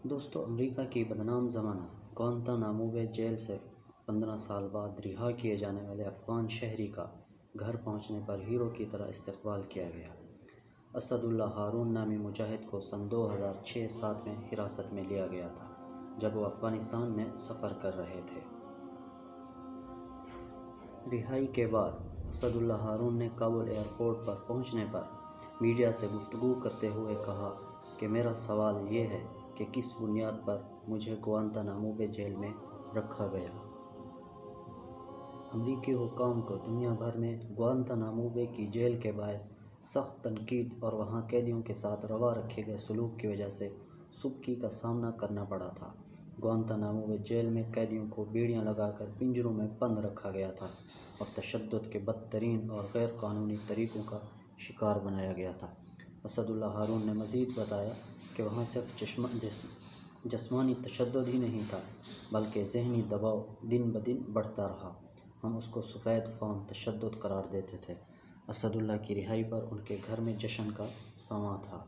دوستو، امریکہ کی بدنام زمانہ گوانتانامو بے جیل سے 15 سال بعد رہا کیے جانے والے افغان شہری کا گھر پہنچنے پر ہیرو کی طرح استقبال کیا گیا۔ اسد اللہ ہارون نامی مجاہد کو سن 2006-07 میں حراست میں لیا گیا تھا جب وہ افغانستان میں سفر کر رہے تھے۔ رہائی کے بعد اسد اللہ ہارون نے کابل ایئرپورٹ پر پہنچنے پر میڈیا سے گفتگو کرتے ہوئے کہا کہ میرا سوال یہ ہے کہ کس بنیاد پر مجھے گوانتانامو بے جیل میں رکھا گیا۔ امریکی حکام کو دنیا بھر میں گوانتانامو بے کی جیل کے باعث سخت تنقید اور وہاں قیدیوں کے ساتھ روا رکھے گئے سلوک کی وجہ سے سبکی کا سامنا کرنا پڑا تھا۔ گوانتانامو بے جیل میں قیدیوں کو بیڑیاں لگا کر پنجروں میں بند رکھا گیا تھا اور تشدد کے بدترین اور غیر قانونی طریقوں کا شکار بنایا گیا تھا۔ اسد اللہ ہارون نے مزید بتایا کہ وہاں صرف جسمانی تشدد ہی نہیں تھا بلکہ ذہنی دباؤ دن بدن بڑھتا رہا۔ ہم اس کو سفید فام تشدد قرار دیتے تھے۔ اسد اللہ کی رہائی پر ان کے گھر میں جشن کا سماں تھا۔